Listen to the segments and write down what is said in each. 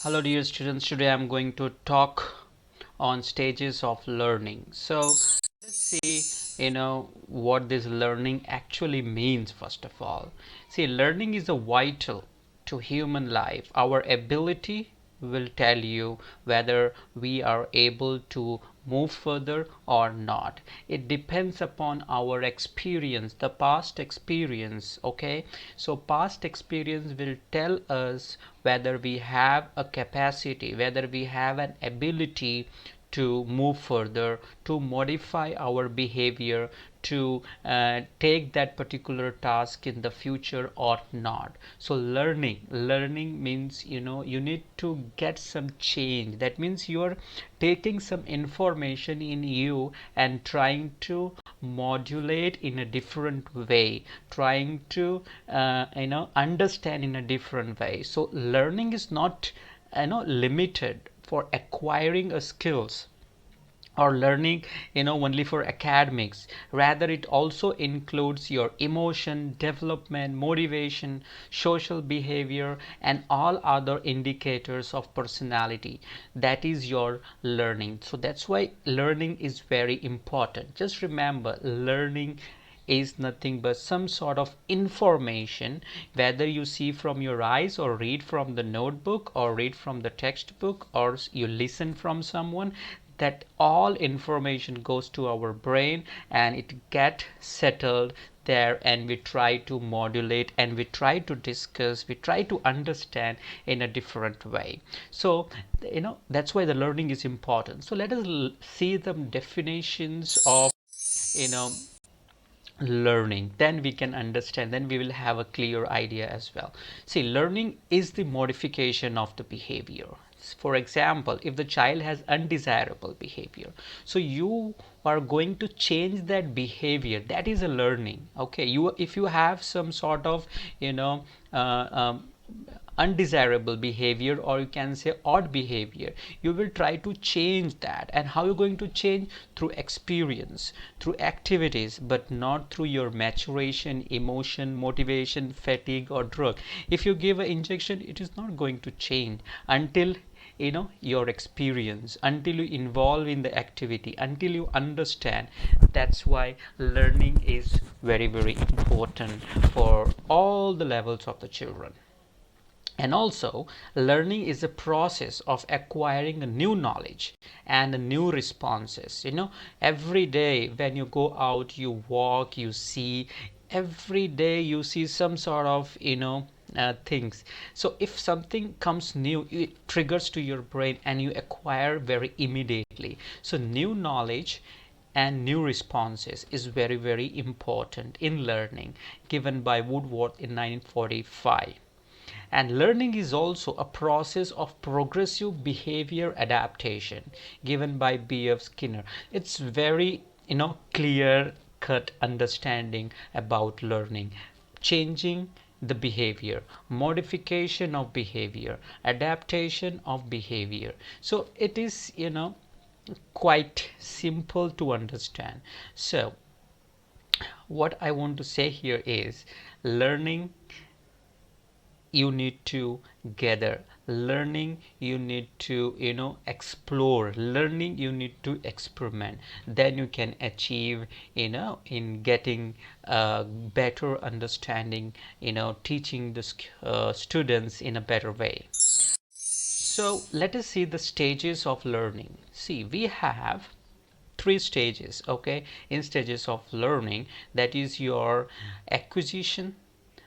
Hello dear students, today I'm going to talk on stages of learning. So let's see, what this learning actually means first of all. See, learning is a vital to human life. Our ability will tell you whether we are able to move further or not. It depends upon our experience, the past experience. Okay, so past experience will tell us whether we have a capacity, whether we have an ability to move further, to modify our behavior, to take that particular task in the future or not. So learning means you need to get some change. That means you're taking some information in you and trying to modulate in a different way, trying to understand in a different way. So learning is not limited for acquiring a skills or learning only for academics. Rather, it also includes your emotion development, motivation, social behavior, and all other indicators of personality. That is your learning. So that's why learning is very important. Just remember, learning is nothing but some sort of information, whether you see from your eyes or read from the notebook or read from the textbook or you listen from someone. That all information goes to our brain and it get settled there, and we try to modulate and we try to discuss, we try to understand in a different way. So that's why the learning is important. So let us see the definitions of you know learning, then we can understand, then we will have a clear idea as well. See, learning is the modification of the behavior. For example, if the child has undesirable behavior, so you are going to change that behavior. That is a learning. Okay, you, if you have some sort of uh, um, undesirable behavior, or you can say odd behavior, you will try to change that. And how you're going to change? Through experience, through activities, but not through your maturation, emotion, motivation, fatigue, or drug. If you give an injection, it is not going to change until your experience, until you involve in the activity, until you understand. That's why learning is very, very important for all the levels of the children. And also, learning is a process of acquiring a new knowledge and a new responses. Every day when you go out, you walk, you see, every day you see some sort of things. So if something comes new, it triggers to your brain and you acquire very immediately. So new knowledge and new responses is very, very important in learning, given by Woodworth in 1945. And learning is also a process of progressive behavior adaptation, given by B.F. Skinner. It's very clear cut understanding about learning. Changing the behavior, modification of behavior, adaptation of behavior. So it is quite simple to understand. So what I want to say here is, learning you need to gather, learning you need to explore, learning you need to experiment. Then you can achieve in getting a better understanding, teaching the students in a better way. So let us see the stages of learning. See, we have three stages. Okay, in stages of learning, that is your acquisition,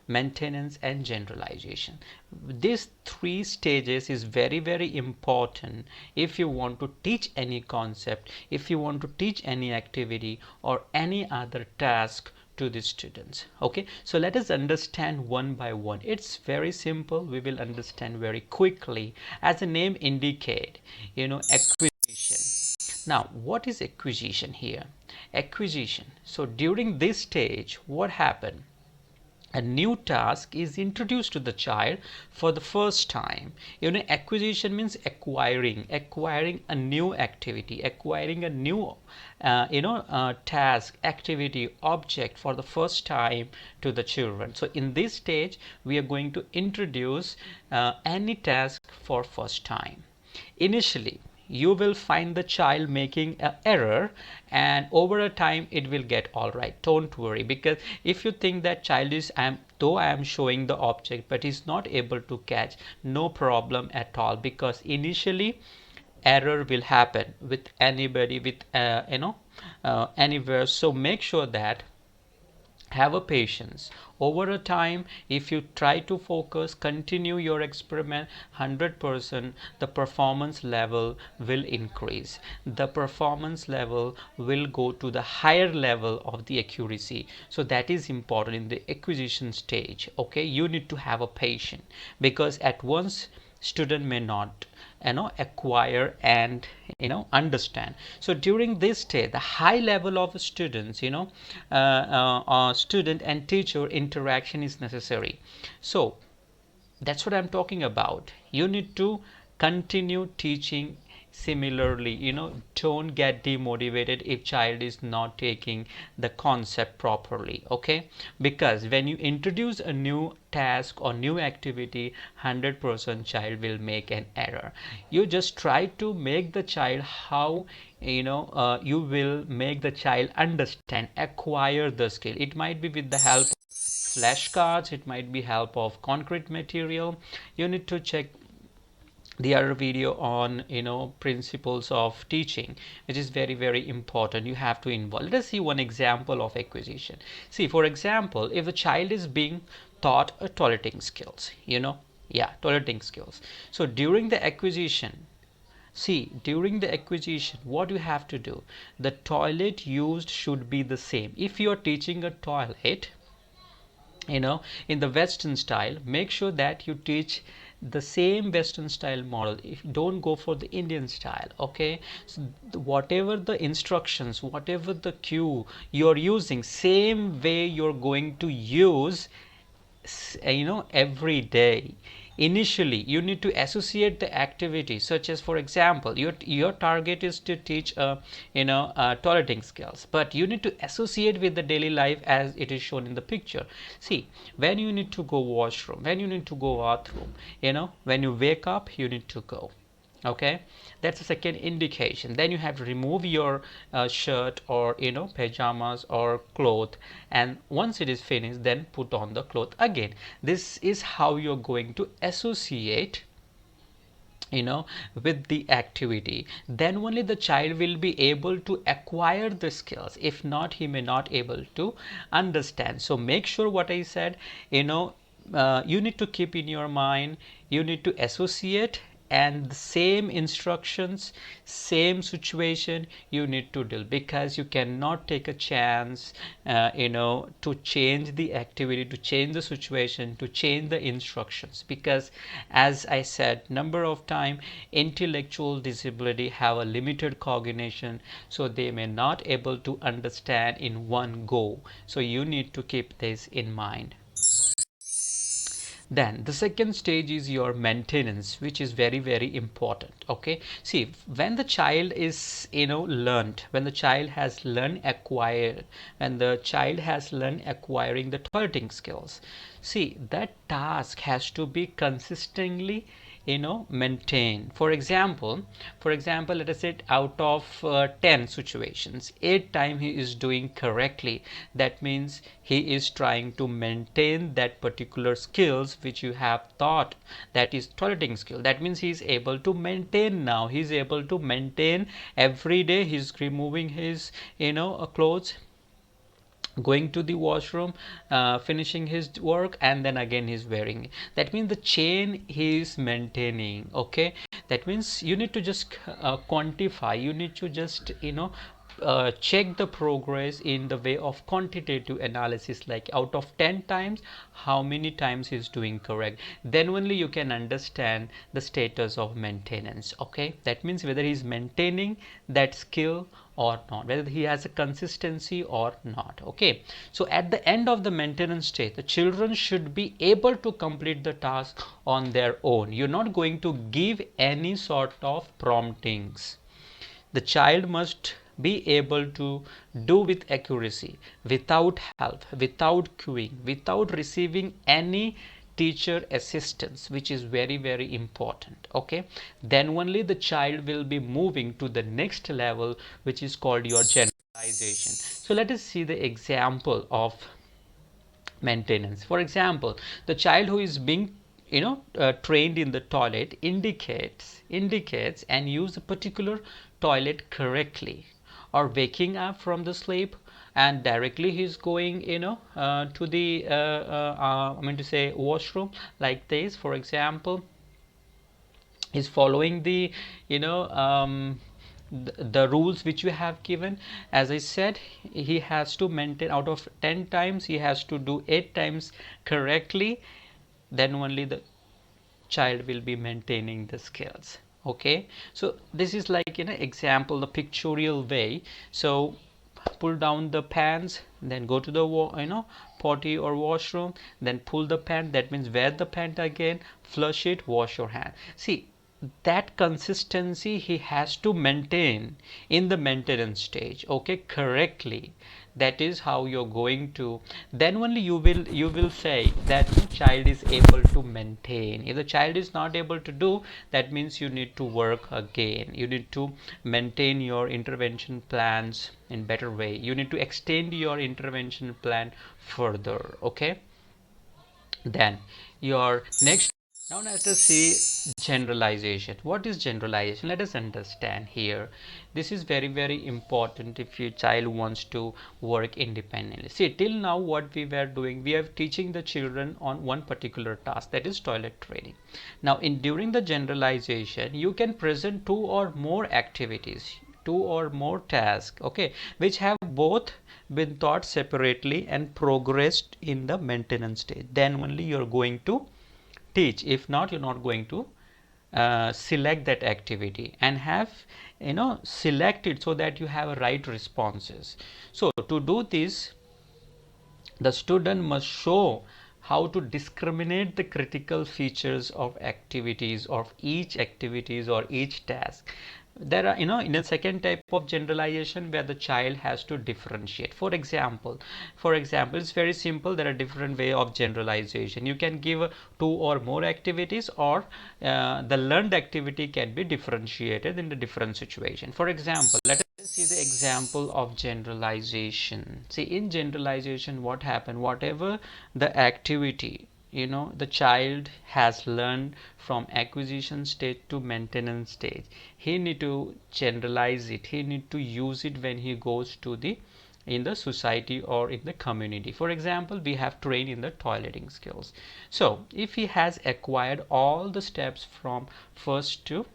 maintenance, and generalization. These three stages is very, very important if you want to teach any concept, if you want to teach any activity or any other task to the students. Okay, so let us understand one by one. It's very simple, we will understand very quickly. As the name indicate, acquisition. Now, what is acquisition here? Acquisition. So during this stage, what happened? a new task is introduced to the child for the first time. Acquisition means acquiring a new activity, acquiring a new task, activity, object for the first time to the children. So in this stage we are going to introduce any task for first time. Initially you will find the child making an error, and over a time it will get all right. Don't worry, because if you think that child is, I am showing the object but is not able to catch, no problem at all, because initially error will happen with anybody, with anywhere. So make sure that have a patience. Over a time, if you try to focus, continue your experiment 100%, the performance level will increase, the performance level will go to the higher level of the accuracy. So that is important in the acquisition stage. Okay, you need to have a patience, because at once student may not acquire and understand. So during this day, the high level of students, student and teacher interaction is necessary. So that's what I'm talking about. You need to continue teaching. Similarly, don't get demotivated if child is not taking the concept properly. Okay, because when you introduce a new task or new activity, 100% child will make an error. You just try to make the child how, you will make the child understand, acquire the skill. It might be with the help flashcards, it might be help of concrete material. You need to check the other video on principles of teaching, which is very very important. You have to involve. Let us see one example of acquisition. See, for example, if a child is being taught a toileting skills, toileting skills. So during the acquisition, what you have to do, the toilet used should be the same. If you are teaching a toilet in the Western style, make sure that you teach the same Western style model. If don't go for the Indian style. Okay, so whatever the instructions, whatever the cue you're using, same way you're going to use every day. Initially you need to associate the activity, such as, for example, your target is to teach toileting skills, but you need to associate with the daily life as it is shown in the picture. See, when you need to go washroom, when you need to go bathroom, when you wake up you need to go. Okay, that's the second indication. Then you have to remove your shirt or pajamas or cloth, and once it is finished, then put on the cloth again. This is how you're going to associate with the activity. Then only the child will be able to acquire the skills. If not, he may not able to understand. So make sure what I said, you need to keep in your mind, you need to associate, and the same instructions, same situation you need to deal, because you cannot take a chance to change the activity, to change the situation, to change the instructions, because as I said number of time, intellectual disability have a limited cognition, so they may not able to understand in one go. So you need to keep this in mind. Then the second stage is your maintenance, which is very very important. Okay, see, when the child is learned, when the child has learned acquired, when the child has learned acquiring the toileting skills, see, that task has to be consistently maintain. For example, let us say out of 10 situations, 8 times he is doing correctly. That means he is trying to maintain that particular skills which you have taught, that is toileting skill. That means he is able to maintain. Now he is able to maintain every day. He is removing his clothes, going to the washroom, finishing his work, and then again he's wearing it. That means the chain he is maintaining. Okay, that means you need to just quantify, you need to just check the progress in the way of quantitative analysis, like out of 10 times how many times he's doing correct. Then only you can understand the status of maintenance. Okay, that means whether he's maintaining that skill or not, whether he has a consistency or not. Okay, so at the end of the maintenance stage, the children should be able to complete the task on their own. You're not going to give any sort of promptings. The child must be able to do with accuracy, without help, without cueing, without receiving any teacher assistance, which is very, very important. Okay, then only the child will be moving to the next level, which is called your generalization. So let us see the example of maintenance. For example, the child who is being trained in the toilet indicates and use a particular toilet correctly, or waking up from the sleep and directly he's going to the I mean to say washroom, like this. For example, is following the you know the rules which you have given. As I said, he has to maintain, out of 10 times he has to do 8 times correctly, then only the child will be maintaining the skills. Okay, so this is like example, the pictorial way. So pull down the pants, then go to the potty or washroom, then pull the pant, that means wear the pant again, flush it, wash your hand. See, that consistency he has to maintain in the maintenance stage, okay, correctly. That is how you're going to, then only you will say that the child is able to maintain. If the child is not able to do, that means you need to work again. You need to maintain your intervention plans in better way. You need to extend your intervention plan further. Okay, then your next, now let us see generalization. What is generalization? Let us understand here. This is very, very important if your child wants to work independently. See, till now what we were doing, we are teaching the children on one particular task, that is toilet training. Now in during the generalization, you can present two or more activities, two or more tasks, okay, which have both been taught separately and progressed in the maintenance stage. Then only you're going to teach. If not, you're not going to select that activity and have select it so that you have right responses. So to do this, the student must show how to discriminate the critical features of activities, of each activities or each task. There are, in a second type of generalization where the child has to differentiate. For example, it's very simple. There are different way of generalization. You can give two or more activities, or the learned activity can be differentiated in the different situation. For example, let us see the example of generalization. See, in generalization, what happened? Whatever the activity the child has learned from acquisition stage to maintenance stage, he need to generalize it, he need to use it when he goes to the in the society or in the community. For example, we have trained in the toileting skills. So if he has acquired all the steps from first to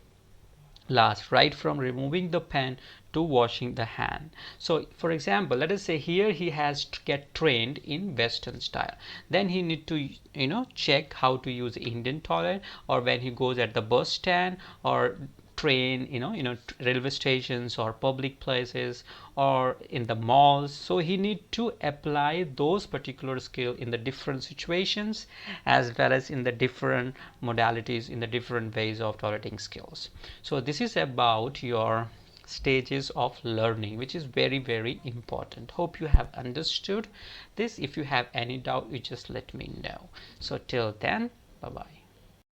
last, right from removing the pen to washing the hand. So for example, let us say here he has to get trained in western style, then he need to check how to use Indian toilet, or when he goes at the bus stand or train railway stations or public places or in the malls. So he need to apply those particular skill in the different situations, as well as in the different modalities, in the different ways of toileting skills. So this is about your stages of learning, which is very, very important. Hope you have understood this. If you have any doubt, you just let me know. So till then, bye bye.